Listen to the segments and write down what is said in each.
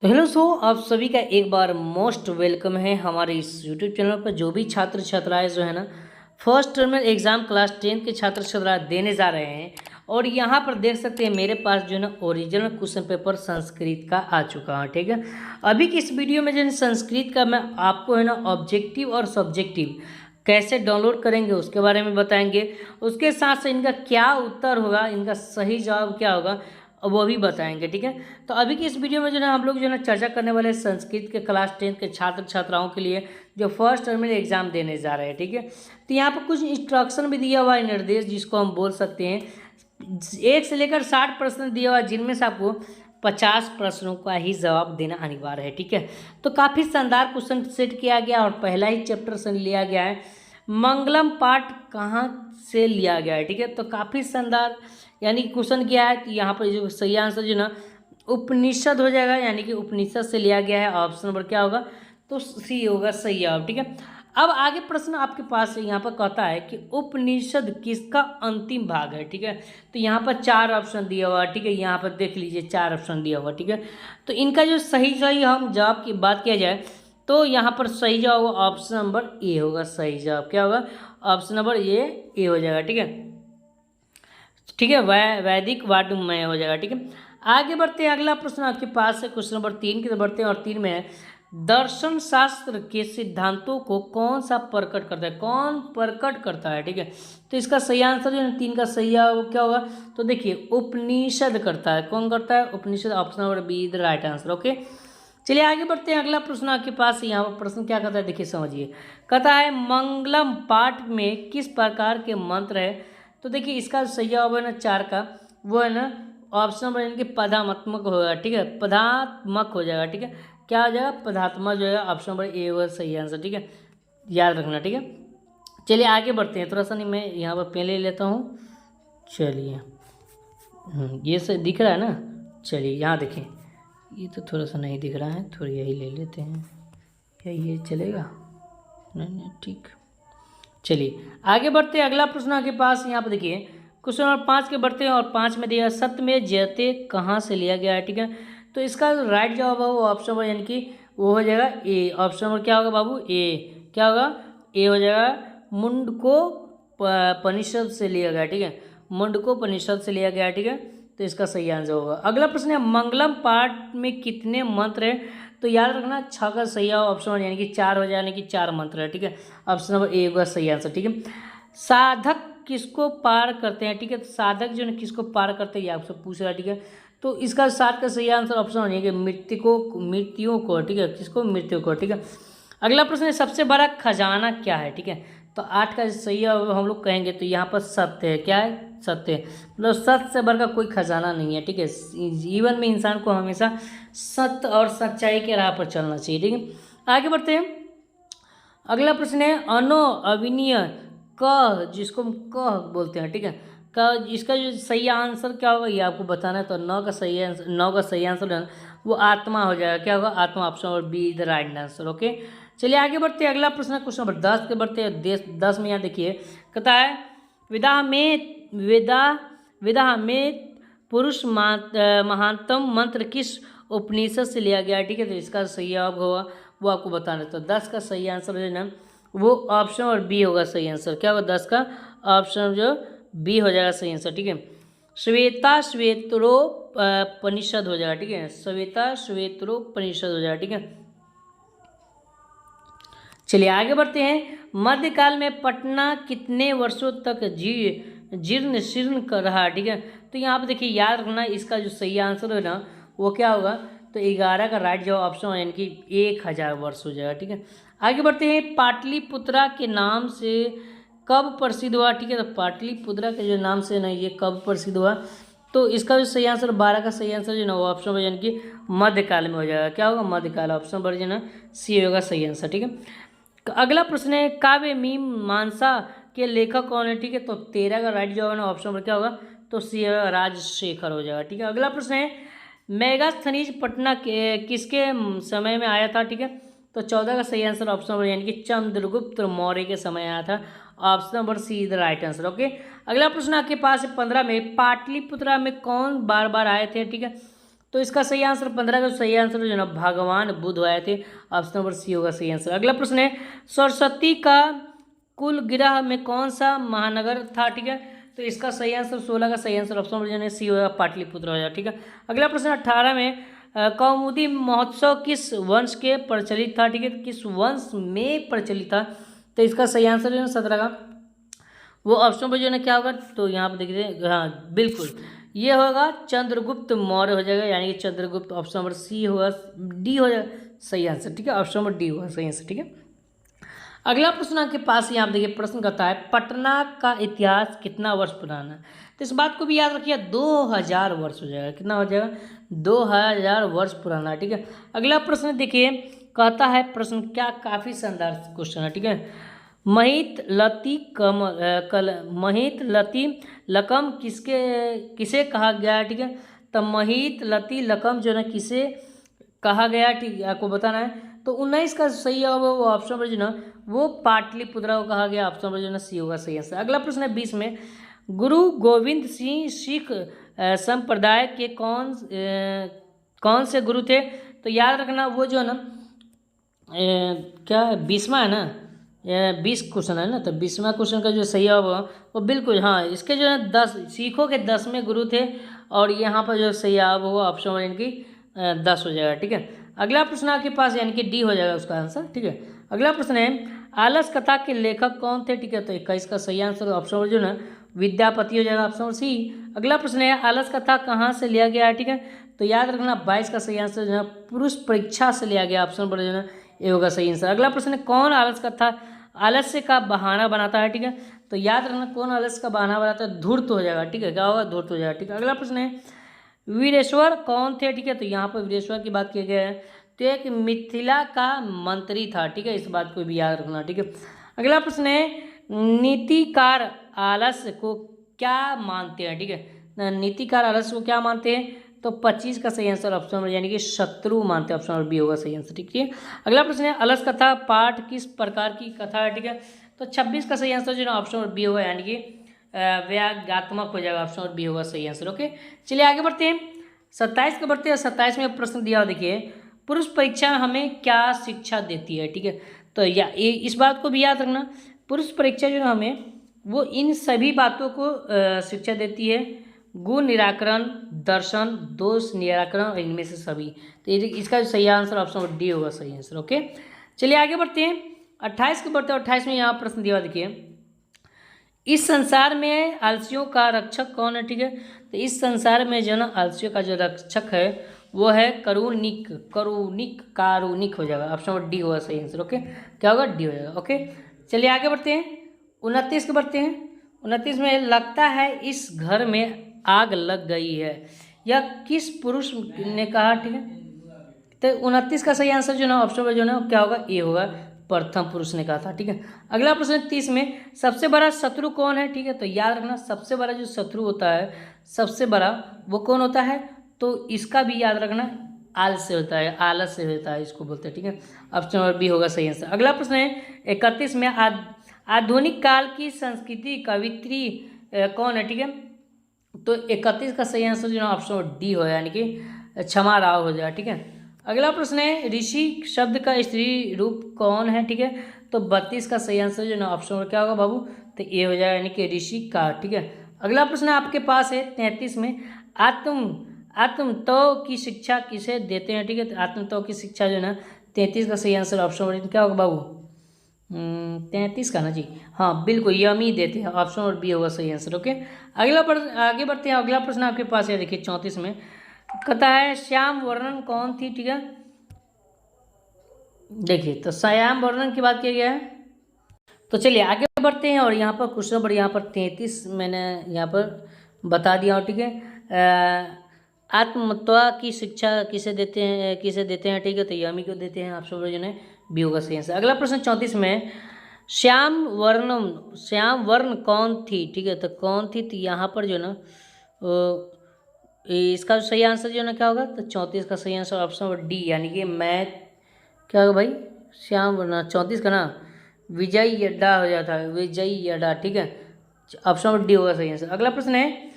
तो हेलो आप सभी का एक बार मोस्ट वेलकम है हमारे इस यूट्यूब चैनल पर। जो भी छात्र छात्राएं जो है ना फर्स्ट टर्मिनल एग्ज़ाम क्लास 10 के छात्र छात्राएं देने जा रहे हैं, और यहाँ पर देख सकते हैं मेरे पास जो है ना ओरिजिनल क्वेश्चन पेपर संस्कृत का आ चुका है। ठीक है, अभी की इस वीडियो में जो है संस्कृत का मैं आपको है ना ऑब्जेक्टिव और सब्जेक्टिव कैसे डाउनलोड करेंगे उसके बारे में बताएंगे। उसके साथ साथ इनका क्या उत्तर होगा, इनका सही जवाब क्या होगा वो भी बताएंगे। ठीक है, तो अभी की इस वीडियो में जो है हम लोग जो है ना चर्चा करने वाले हैं संस्कृत के क्लास 10 के छात्र छात्राओं के लिए जो फर्स्ट टर्मिनल एग्जाम देने जा रहे हैं। ठीक है, तो यहाँ पर कुछ इंस्ट्रक्शन भी दिया हुआ है, निर्देश जिसको हम बोल सकते हैं। 1 से लेकर 60 प्रश्न दिया हुआ है, जिनमें से आपको 50 प्रश्नों का ही जवाब देना अनिवार्य है। ठीक है, तो काफ़ी शानदार क्वेश्चन सेट किया गया और पहला ही चैप्टर से लिया गया है। मंगलम पाठ कहाँ से लिया गया है? ठीक है, तो काफ़ी शानदार यानी कि क्वेश्चन किया है। तो यहाँ पर जो सही आंसर जो ना उपनिषद हो जाएगा, यानी कि उपनिषद से लिया गया है। ऑप्शन नंबर क्या होगा? तो सी होगा सही जवाब। ठीक है, अब आगे प्रश्न आपके पास है, यहाँ पर कहता है कि उपनिषद किसका अंतिम भाग है। ठीक है, तो यहाँ पर 4 ऑप्शन दिया हुआ। ठीक है, यहाँ पर देख लीजिए 4 ऑप्शन दिया हुआ। ठीक है, तो इनका जो सही हम जवाब की बात किया जाए तो यहाँ पर सही जवाब ऑप्शन नंबर ए होगा। सही जवाब क्या होगा? ऑप्शन नंबर ए हो जाएगा। ठीक है, ठीक है, वैदिक वाड्मय हो जाएगा। ठीक है, आगे बढ़ते हैं। अगला प्रश्न आपके पास है क्वेश्चन नंबर 3 की तरफ बढ़ते हैं, और 3 में है दर्शन शास्त्र के सिद्धांतों को कौन सा प्रकट करता है? कौन प्रकट करता है? ठीक है, तो इसका सही आंसर जो है 3 का सही क्या होगा? तो देखिए उपनिषद करता है। कौन करता है? Upanishad. Option number B the right answer. Okay, चलिए आगे बढ़ते हैं। अगला प्रश्न आपके पास यहाँ पर प्रश्न क्या कहता है, देखिए समझिए। कहता है मंगलम पाठ में किस प्रकार के मंत्र है? तो देखिए इसका सही जवाब है ना 4 का, वो है ना ऑप्शन नंबर इनके पदात्मक होगा। ठीक है, पदात्मक हो जाएगा। ठीक है, क्या हो जाएगा? पदात्मक जो है ऑप्शन नंबर ए होगा सही आंसर। ठीक है, याद रखना। ठीक है, चलिए आगे बढ़ते हैं। थोड़ा सा नहीं मैं यहाँ पर पेन ले लेता हूँ। चलिए ये से दिख रहा है ना? चलिए यहाँ देखें, ये तो थोड़ा सा नहीं दिख रहा है, थोड़ी यही ले लेते हैं। क्या ये चलेगा? नहीं ठीक। चलिए आगे बढ़ते हैं। अगला प्रश्न आपके पास यहाँ पर देखिए क्वेश्चन नंबर 5 के बढ़ते हैं, और 5 में दिया सत्य में जयते कहाँ से लिया गया है? ठीक है, तो इसका राइट जवाब है वो ऑप्शन नंबर यानी कि वो हो जाएगा ए। ऑप्शन नंबर क्या होगा बाबू? ए। क्या होगा? ए हो जाएगा। मुंडको पनिषद से लिया गया। ठीक है, मुंडको पनिषद से लिया गया। ठीक है, तो इसका सही आंसर होगा। अगला प्रश्न है मंगलम पाठ में कितने मंत्र है? तो याद रखना 6 का सही ऑप्शन यानी कि 4 हो जाए, यानी कि 4 मंत्र है। ठीक है, ऑप्शन नंबर ए होगा सही आंसर। ठीक है, साधक किसको पार करते हैं? ठीक है, तो साधक जो है किसको पार करते हैं ये आपसे पूछ रहा है। ठीक है, तो इसका 7 का सही आंसर ऑप्शन होने कि मृत्युओं को। ठीक है, किसको? मृत्यु को। ठीक है, अगला प्रश्न है सबसे बड़ा खजाना क्या है? ठीक है, तो 8 का सही हम लोग कहेंगे तो यहाँ पर सत्य है। क्या है? सत्य है। मतलब सत्य से बढ़कर कोई खजाना नहीं है। ठीक है, जीवन में इंसान को हमेशा सत्य और सच्चाई के राह पर चलना चाहिए। ठीक है, आगे बढ़ते हैं। अगला प्रश्न है अनो अविनीय कह, जिसको हम कह बोलते हैं। ठीक है, का इसका जो सही आंसर क्या होगा ये आपको बताना है। तो 9 का सही आंसर, 9 का सही आंसर है वो आत्मा हो जाएगा। क्या होगा? आत्मा। Option number B the right answer. Okay, चलिए आगे बढ़ते हैं। अगला प्रश्न क्वेश्चन नंबर 10 के बढ़ते हैं। 10 में यहाँ देखिए कहता है विदा में पुरुष महानतम मंत्र किस उपनिषद से लिया गया है? ठीक है, तो इसका सही जवाब होगा वो आपको बताना है। तो 10 का सही आंसर है ना वो ऑप्शन और बी होगा सही आंसर। क्या होगा? 10 का ऑप्शन जो बी हो जाएगा सही आंसर। ठीक है, श्वेता श्वेतरोपनिषद हो जाएगा। ठीक है, श्वेता श्वेतरोपनिषद हो जाएगा। ठीक है, चलिए आगे बढ़ते हैं। मध्यकाल में पटना कितने वर्षों तक जीर्ण शीर्ण कर रहा? ठीक है, तो यहाँ पर देखिए याद रखना इसका जो सही आंसर है ना वो क्या होगा? तो 11 का राइट जवाब ऑप्शन यानी कि 1000 वर्ष हो जाएगा। ठीक है, आगे बढ़ते हैं। पाटलिपुत्रा के नाम से कब प्रसिद्ध हुआ? ठीक है, तो पाटलिपुत्रा के जो नाम से ना ये कब प्रसिद्ध हुआ? तो इसका जो सही आंसर 12 का सही आंसर जो ना वो ऑप्शन यानी कि मध्यकाल में हो जाएगा। क्या होगा? मध्यकाल। ऑप्शन नंबर जो ना सी होगा सही आंसर। ठीक है, अगला प्रश्न है काव्य मीमांसा के लेखक कौन है? ठीक है, तो 13 का राइट जवाब है ऑप्शन नंबर क्या होगा? तो सी राजशेखर हो जाएगा। ठीक है, अगला प्रश्न है मेगास्थनीज पटना के किसके समय में आया था? ठीक है, तो 14 का सही आंसर ऑप्शन नंबर यानी कि चंद्रगुप्त मौर्य के समय आया था। Option number see the right answer. Okay, अगला प्रश्न आपके पास है 15 में पाटलिपुत्रा में कौन बार बार आए थे? ठीक है, तो इसका सही आंसर 15 का सही आंसर जो है ना भगवान बुद्ध आए थे। ऑप्शन नंबर सी होगा सही आंसर। अगला प्रश्न है सरस्वती का कुल ग्रह में कौन सा महानगर था, ठीक है। तो इसका सही आंसर 16 का सही आंसर ऑप्शन नंबर जो है सी होगा पाटलिपुत्र हो जाएगा, ठीक है। अगला प्रश्न 18 में कौमुदी महोत्सव किस वंश के प्रचलित था, ठीक है। किस वंश में प्रचलित था, तो इसका सही आंसर जो है 17 का वो ऑप्शन पर जो है क्या होगा, तो यहाँ पर देखिए हाँ बिल्कुल ये होगा चंद्रगुप्त मौर्य हो जाएगा, यानी कि चंद्रगुप्त ऑप्शन नंबर सी होगा, डी हो जाएगा सही आंसर, ठीक है। ऑप्शन नंबर डी होगा सही आंसर, ठीक है। अगला प्रश्न आपके पास यहाँ देखिए प्रश्न करता है पटना का इतिहास कितना वर्ष पुराना है, तो इस बात को भी याद रखिए 2000 वर्ष हो जाएगा। कितना हो जाएगा 2000 वर्ष पुराना, ठीक है। अगला प्रश्न देखिए कहता है प्रश्न क्या काफ़ी शानदार क्वेश्चन है, ठीक है। महित लती लकम किसे कहा गया है, ठीक है। तो महित लती लकम जो है किसे कहा गया, ठीक है, आपको बताना है। तो 19 का सही होगा वो ऑप्शन पर जो ना वो पाटलिपुत्र को कहा गया, ऑप्शन पर जो ना सी होगा सही आंसर। अगला प्रश्न है 20 में गुरु गोविंद सिंह सिख संप्रदाय के कौन से गुरु थे, तो याद रखना वो जो है ना क्या 20वां है ना 20 क्वेश्चन है ना, तो 20वां क्वेश्चन का जो सही होगा वो बिल्कुल हाँ इसके जो है 10 सिखों के 10वें गुरु थे, और यहाँ पर जो सही होगा वो ऑप्शन पर इनकी 10 हो जाएगा, ठीक है। अगला प्रश्न आपके पास यानी कि डी हो जाएगा उसका आंसर, ठीक है। अगला प्रश्न है आलस कथा के लेखक कौन थे, ठीक है। तो 21 का सही आंसर ऑप्शन नंबर जो ना विद्यापति हो जाएगा, ऑप्शन नंबर सी। अगला प्रश्न है आलस कथा कहाँ से लिया गया है, ठीक है। तो याद रखना 22 का सही आंसर जो है पुरुष परीक्षा से लिया गया, ऑप्शन नंबर जो है ये होगा सही आंसर। अगला प्रश्न है कौन आलस्य का बहाना बनाता है, ठीक है। तो याद रखना कौन आलस्य का बहाना बनाता है, धूर्त हो जाएगा, ठीक है। क्या होगा धूर्त हो जाएगा, ठीक है। अगला प्रश्न है वीरेश्वर कौन थे, ठीक है। तो यहाँ पर वीरेश्वर की बात की गई है, तो एक मिथिला का मंत्री था, ठीक है। इस बात को भी याद रखना, ठीक है। अगला प्रश्न है नीतिकार आलस्य को क्या मानते हैं, ठीक है। नीतिकार आलस्य को क्या मानते हैं, तो 25 का सही आंसर ऑप्शन नंबर यानी कि शत्रु मानते हैं, ऑप्शन नंबर बी होगा सही आंसर, ठीक है। अगला प्रश्न है अलस कथा पाठ किस प्रकार की कथा है, ठीक है। तो 26 का सही आंसर जो है ऑप्शन नंबर बी होगा, यानी कि व्यागात्मक हो जाएगा, ऑप्शन नंबर बी होगा सही आंसर, ओके। चलिए आगे बढ़ते हैं 27 का बढ़ते हैं। 27 में प्रश्न दिया देखिए पुरुष परीक्षा हमें क्या शिक्षा देती है, ठीक है। तो इस बात को भी याद रखना पुरुष परीक्षा जो है हमें वो इन सभी बातों को शिक्षा देती है, गुण निराकरण, दर्शन, दोष निराकरण और इनमें से सभी। तो इसका सही आंसर ऑप्शन नंबर डी होगा सही आंसर, ओके। चलिए आगे बढ़ते हैं 28 के बढ़ते हैं। 28 में यहाँ प्रश्न दिया देखिए इस संसार में आलसियों का रक्षक कौन है, ठीक है। तो इस संसार में जो ना आलसियों का जो रक्षक है वो है कारुणिक हो जाएगा, ऑप्शन नंबर डी होगा सही आंसर, ओके। क्या होगा डी हो जाएगा, ओके। चलिए आगे बढ़ते हैं 29 के बढ़ते हैं। 29 में लगता है इस घर में आग लग गई है, यह किस पुरुष ने कहा, ठीक है। तो 29 का सही आंसर जो ना ऑप्शन में जो ना क्या होगा ए होगा, प्रथम पुरुष ने कहा था, ठीक है। अगला प्रश्न 30 में सबसे बड़ा शत्रु कौन है, ठीक है। तो याद रखना सबसे बड़ा जो शत्रु होता है सबसे बड़ा वो कौन होता है, तो इसका भी याद रखना आलस से होता है, आलस से होता है इसको बोलते हैं, ठीक है। ऑप्शन नंबर बी होगा सही आंसर। अगला प्रश्न है 31 में आधुनिक काल की संस्कृति कवित्री कौन है, ठीक है। तो 31 का सही आंसर जो है ऑप्शन डी हो यानी कि क्षमा राव हो जाएगा, ठीक है। अगला प्रश्न है ऋषि शब्द का स्त्री रूप कौन है, ठीक है। तो 32 का सही आंसर जो है ऑप्शन क्या होगा बाबू, तो ए हो जाएगा यानी कि ऋषि का, ठीक है। अगला प्रश्न आपके पास है 33 में आत्मतत्व की शिक्षा किसे देते हैं, ठीक है। तो आत्मतत्व की शिक्षा जो है ना 33 का सही आंसर ऑप्शन क्या होगा बाबू 33 का ना जी, हाँ बिल्कुल यमी देते हैं, ऑप्शन और बी होगा सही आंसर, ओके। अगला प्रश्न आगे बढ़ते हैं। अगला प्रश्न आपके पास है देखिए 34 में कहता है श्याम वर्णन कौन थी, ठीक है। देखिए तो श्याम वर्णन की बात की गया है, तो चलिए आगे बढ़ते हैं। और यहाँ पर क्वेश्चन नंबर यहाँ पर 33 मैंने यहाँ पर बता दिया हूँ, ठीक है। आत्मतत्व की शिक्षा किसे देते हैं, ठीक है। तो यमी को देते हैं, ऑप्शन जो है बी होगा सही आंसर। अगला प्रश्न 34 में श्याम वर्ण कौन थी, ठीक है। तो कौन थी, तो यहाँ पर जो ना इसका सही आंसर जो ना क्या होगा, तो 34 का सही आंसर ऑप्शन नंबर डी यानी कि मैं क्या होगा भाई श्याम वर्ण 34 का ना विजय यड्डा हो जाता है, विजय यड्डा, ठीक है। ऑप्शन नंबर डी होगा सही आंसर। अगला प्रश्न है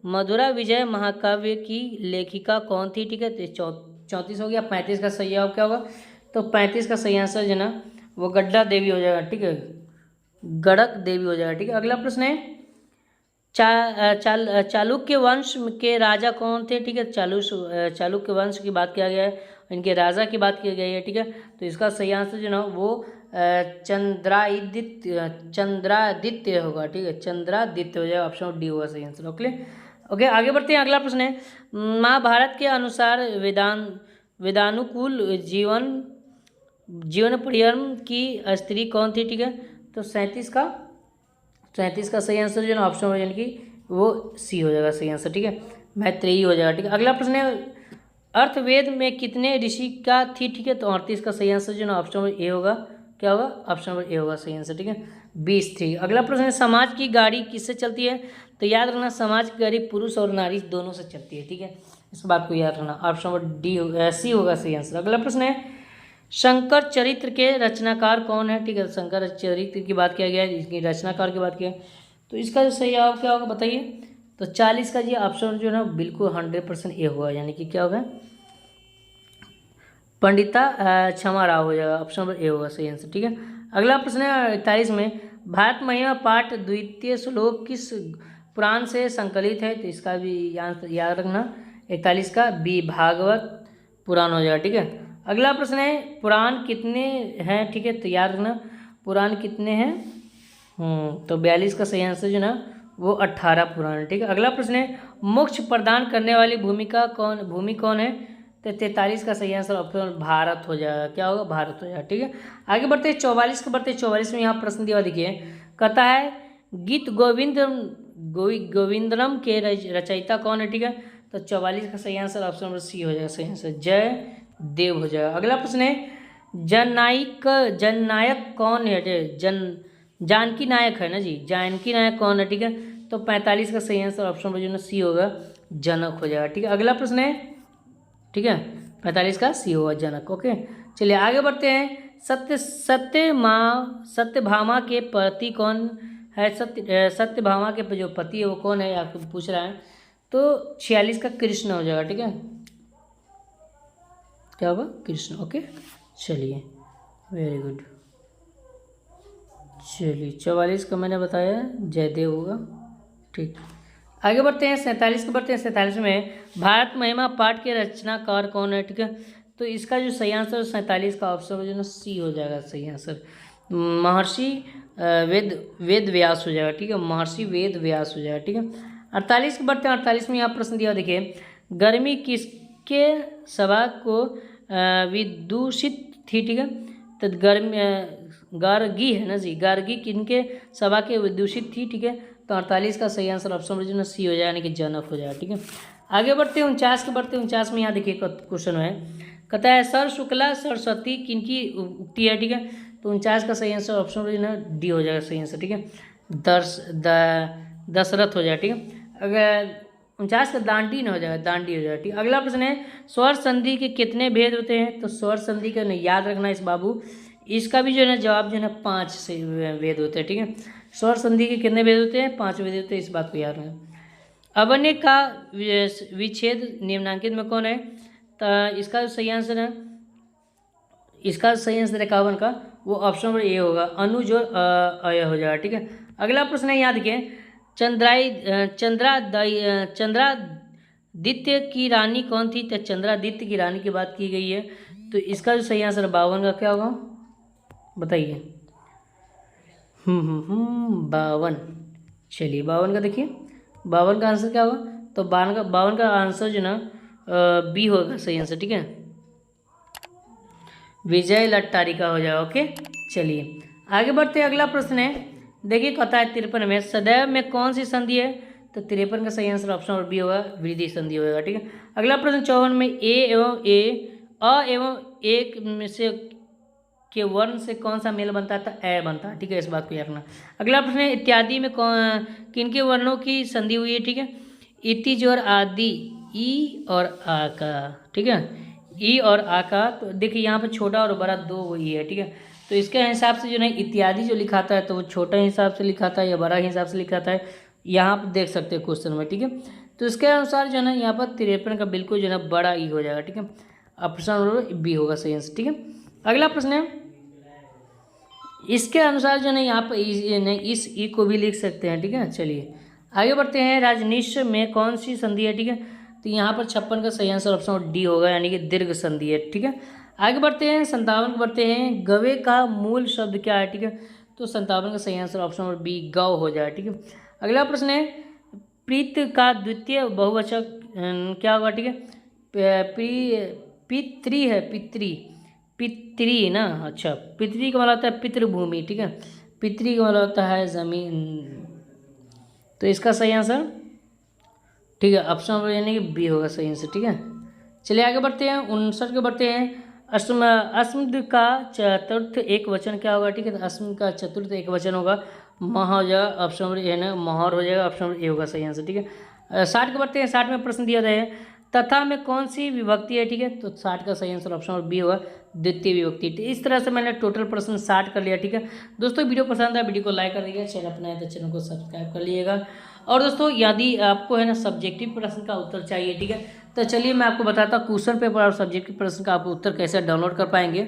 मधुरा विजय महाकाव्य की लेखिका कौन थी? ठीक है, तो 34 हो गया। 35 का सही जवाब क्या होगा? तो 35 का सही आंसर जो है ना वो गड्डा देवी हो जाएगा। ठीक है, गड़क देवी हो जाएगा। ठीक है, अगला प्रश्न है चालुक्य वंश के राजा कौन थे? ठीक है, चालुक्य वंश की बात किया गया है, इनके राजा की बात की गई है। ठीक है, तो इसका सही आंसर जो ना वो चंद्रादित्य होगा। ठीक है, चंद्रादित्य हो जाएगा, ऑप्शन डी होगा सही आंसर। ओके, आगे बढ़ते हैं। अगला प्रश्न है महाभारत के अनुसार वेदानुकूल जीवन पर्यम की स्त्री कौन थी? ठीक है, तो 37 का सही आंसर जो है ना ऑप्शन यानी कि वो सी हो जाएगा सही आंसर। ठीक है, मैत्रेयी हो जाएगा। ठीक है, अगला प्रश्न है अर्थवेद में कितने ऋषि का थी? ठीक है, तो 38 का सही आंसर जो है ना ऑप्शन ए होगा। क्या होगा? ऑप्शन ए होगा सही आंसर। ठीक है, 20 थी। अगला प्रश्न है समाज की गाड़ी किससे चलती है? तो याद रखना समाज की गाड़ी पुरुष और नारी दोनों से चलती है। ठीक है, इस बात को याद रखना, ऑप्शन डी सी होगा सही आंसर। अगला प्रश्न है शंकर चरित्र के रचनाकार कौन है? ठीक है, शंकर चरित्र की बात किया गया है, इसकी रचनाकार की बात किया, तो इसका जो सही जवाब क्या होगा बताइए? तो 40 का जी ऑप्शन जो है ना बिल्कुल 100% ए होगा, यानी कि क्या होगा? पंडिता क्षमा राव हो जाएगा, ऑप्शन नंबर ए होगा सही आंसर। ठीक है, अगला प्रश्न है 41 में भारत महिमा पाठ द्वितीय श्लोक किस पुराण से संकलित है? तो इसका भी याद रखना, 41 का बी भागवत पुराण हो जाएगा। ठीक है, अगला प्रश्न है पुराण कितने हैं? ठीक है, तो याद रखना पुराण कितने हैं? तो 42 का सही आंसर जो ना वो 18 पुराण है। ठीक है, अगला प्रश्न है मोक्ष प्रदान करने वाली भूमि कौन है? तो 43 का सही आंसर ऑप्शन भारत हो जाएगा। क्या होगा? भारत हो जाएगा। ठीक है, आगे बढ़ते 44 में यहाँ प्रश्न दिया, देखिए कहता है गीत गोविंदरम के रचयिता कौन है? ठीक है, तो 44 का सही आंसर ऑप्शन नंबर सी हो जाएगा सही आंसर, जय देव हो जाएगा। अगला प्रश्न है जननायक कौन है? जानकी नायक है ना जी, जानकी नायक कौन है? ठीक है, तो 45 का सही आंसर ऑप्शन नंबर जो ना सी होगा, जनक हो जाएगा। ठीक है, अगला प्रश्न है, ठीक है 45 का सी होगा जनक। ओके, चलिए आगे बढ़ते हैं। सत्यभामा के पति कौन है? सत्यभामा के जो पति है वो कौन है आपको पूछ रहा है, तो 46 का कृष्ण हो जाएगा। ठीक है, क्या होगा? कृष्ण। ओके, चलिए वेरी गुड। चलिए 44 का मैंने बताया जयदेव होगा। ठीक, आगे बढ़ते हैं 47 में भारत महिमा पाठ के रचनाकार कौन है? ठीक है, तो इसका जो सही आंसर 47 का ऑप्शन जो ना सी हो जाएगा सही आंसर, महर्षि वेद व्यास हो जाएगा। ठीक है, महर्षि वेद व्यास हो जाएगा। ठीक है, 48 में यहाँ प्रश्न दिया, देखिए गर्मी किसके सभा को विदूषित थी? ठीक है, तो गार्गी है ना जी, गार्गी किनके सभा के विदूषित थी? ठीक है, तो 48 का सही आंसर ऑप्शन जो ना सी हो जाएगा, यानी कि जनक हो जाएगा। ठीक है, आगे बढ़ते 49 में यहाँ देखिए क्वेश्चन है, कहता है सर शुक्ला सरस्वती किनकी उक्ति है? ठीक है, तो 49 का सही आंसर ऑप्शन जो ना डी हो जाएगा सही आंसर। ठीक है, दशरथ हो जाएगा। ठीक है, अगर 49 का दांडी न हो जाएगा, दांडी हो जाएगा। ठीक, अगला प्रश्न है स्वर संधि के कितने भेद होते हैं? तो स्वर संधि का याद रखना इस बाबू, इसका भी जो है ना जवाब जो है ना 5 से भेद होते हैं। ठीक है, स्वर संधि के कितने भेद होते हैं? 5 भेद होते हैं, इस बात को याद रखना। अवन्य का विच्छेद निम्नांकित में कौन है? तो इसका जो सही आंसर है, इसका सही आंसर 51 का वो ऑप्शन नंबर ए होगा, अनुज और अय हो जाएगा। ठीक है, अगला प्रश्न है, याद देखिए चंद्रादित्य की रानी कौन थी? तो चंद्रादित्य की रानी की बात की गई है, तो इसका जो सही आंसर 52 का क्या होगा बताइए? 52। चलिए 52 का देखिए, 52 का आंसर क्या होगा? तो 52 का आंसर जो ना बी होगा सही आंसर। ठीक है, विजय लट्टारिका हो जाएगा। ओके, चलिए आगे बढ़ते हैं। अगला प्रश्न है, देखिए कहता है 53 में सदैव में कौन सी संधि है? तो 53 का सही आंसर ऑप्शन नंबर बी होगा, वृद्धि संधि होगा। ठीक है, अगला प्रश्न 54 में अ एवं एक में से के वर्ण से कौन सा मेल बनता है? तो ए बनता है। ठीक है, इस बात को याद रखना। अगला प्रश्न है इत्यादि में किनके वर्णों की संधि हुई है? ठीक है, इति जोर आदि, ई और आ का। ठीक है, ई और आ का, तो देखिए यहाँ पर छोटा और बड़ा दो वही है। ठीक है, तो इसके हिसाब से जो है इत्यादि जो लिखाता है तो वो छोटे हिसाब से लिखाता है या बड़ा हिसाब से लिखाता है, यहाँ पर देख सकते हैं क्वेश्चन में, ठीक है। तो इसके अनुसार जो है ना यहाँ पर 53 का बिल्कुल जो है ना बड़ा ई हो जाएगा, ठीक है। ऑप्शन नंबर बी होगा सही आंसर, ठीक है। अगला प्रश्न है, इसके अनुसार जो है ना यहाँ पर इस ई को भी लिख सकते हैं, ठीक है। चलिए आगे बढ़ते हैं। राजनिश में कौन सी संधि है, ठीक है। तो यहाँ पर 56 का सही आंसर ऑप्शन डी होगा, यानी कि दीर्घ संधि है, ठीक है। आगे बढ़ते हैं 57 को बढ़ते हैं। गवे का मूल शब्द क्या है, ठीक है। तो 57 का सही आंसर ऑप्शन नंबर बी गौ हो जाए, ठीक है। अगला प्रश्न है, प्रीत का द्वितीय बहुवचक क्या होगा, ठीक है। पितृ है, पितृ ना, अच्छा। पितृ का मतलब होता है पितृभूमि, ठीक है। पितृ का मतलब होता है जमीन। तो इसका सही आंसर, ठीक है, ऑप्शन नंबर यानी कि बी होगा सही आंसर, ठीक है। चलिए आगे बढ़ते हैं 59 के बढ़ते हैं। अस्म का चतुर्थ एक वचन क्या होगा, ठीक है। तो अस्म का चतुर्थ एक वचन होगा मह हो जाएगा, ऑप्शन नंबर ए ना मोहर हो जाएगा, ऑप्शन नंबर ए होगा सही आंसर, ठीक है। 60 के बढ़ते हैं। 60 में प्रश्न दिया गया है, तथा में कौन सी विभक्ति है, ठीक है। तो 60 का सही आंसर ऑप्शन नंबर बी होगा द्वितीय विभक्ति। तो इस तरह से मैंने टोटल प्रश्न 60 कर लिया, ठीक है। दोस्तों वीडियो पसंद है वीडियो को लाइक कर दीजिएगा, चैनल अपना है तो चैनल को सब्सक्राइब कर लीजिएगा। और दोस्तों यदि आपको है ना सब्जेक्टिव प्रश्न का उत्तर चाहिए, ठीक है, तो चलिए मैं आपको बताता हूँ क्वेश्चन पेपर और सब्जेक्टिव प्रश्न का आप उत्तर कैसे डाउनलोड कर पाएंगे।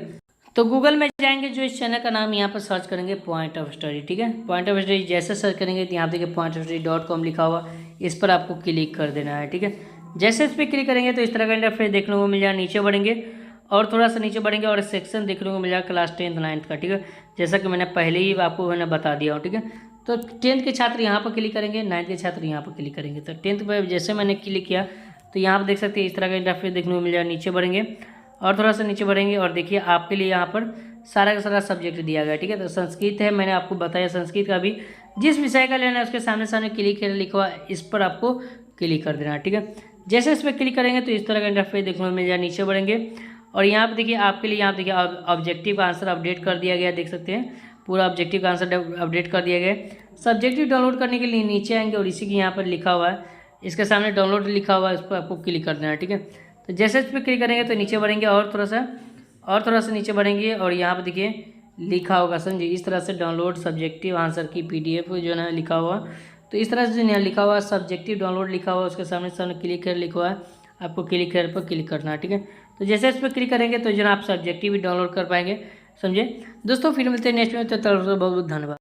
तो गूगल में जाएंगे, जो इस चैनल का नाम यहाँ पर सर्च करेंगे पॉइंट ऑफ स्टडी, ठीक है। पॉइंट ऑफ स्टडी जैसे सर्च करेंगे तो यहाँ देखिए pointofstudy.com लिखा हुआ, इस पर आपको क्लिक कर देना है, ठीक है। जैसे इस पर क्लिक करेंगे तो इस तरह का इंटरफेस देखने को मिल जाएगा। नीचे बढ़ेंगे और थोड़ा सा नीचे बढ़ेंगे और सेक्शन देखने को मिल जाएगा क्लास 10th 9th का, ठीक है। जैसा कि मैंने पहले ही आपको मैंने बता दिया हूँ, ठीक है। तो 10th के छात्र यहाँ पर क्लिक करेंगे, 9th के छात्र यहाँ पर क्लिक करेंगे। तो 10th पर जैसे मैंने क्लिक किया तो यहाँ पर देख सकते हैं इस तरह का इंटरफेस देखने को मिल जाएगा। नीचे बढ़ेंगे और थोड़ा सा नीचे बढ़ेंगे और देखिए आपके लिए यहाँ पर सारा का सारा सब्जेक्ट दिया गया है, ठीक है। तो संस्कृत है, मैंने आपको बताया संस्कृत का भी जिस विषय का लेना है उसके सामने सामने क्लिक कर लिखा हुआ, इस पर आपको क्लिक कर देना है, ठीक है। जैसे इस पर क्लिक करेंगे तो इस तरह का इंटरफेस देखने को मिल जाए। नीचे बढ़ेंगे और यहाँ पर देखिए आपके लिए यहाँ देखिए ऑब्जेक्टिव का आंसर अपडेट कर दिया गया, देख सकते हैं पूरा ऑब्जेक्टिव का आंसर अपडेट कर दिया गया। सब्जेक्टिव डाउनलोड करने के लिए नीचे आएंगे और इसी के यहाँ पर लिखा हुआ है, इसके सामने डाउनलोड लिखा हुआ है, इस पर आपको क्लिक कर देना है, ठीक है। तो जैसे इस पर क्लिक करेंगे तो नीचे बढ़ेंगे और थोड़ा सा नीचे बढ़ेंगे और यहाँ पर देखिए लिखा होगा, समझिए इस तरह से डाउनलोड सब्जेक्टिव आंसर की PDF जो है ना लिखा हुआ। तो इस तरह से जो लिखा हुआ सब्जेक्टिव डाउनलोड लिखा हुआ, उसके सामने क्लिक कर लिखा हुआ है, आपको क्लिक कर पर क्लिक करना है, ठीक है। तो जैसे इस पर क्लिक करेंगे तो जो आप सब्जेक्टिव भी डाउनलोड कर पाएंगे, समझे दोस्तों। फिर मिलते हैं नेक्स्ट में, तो बहुत बहुत धन्यवाद।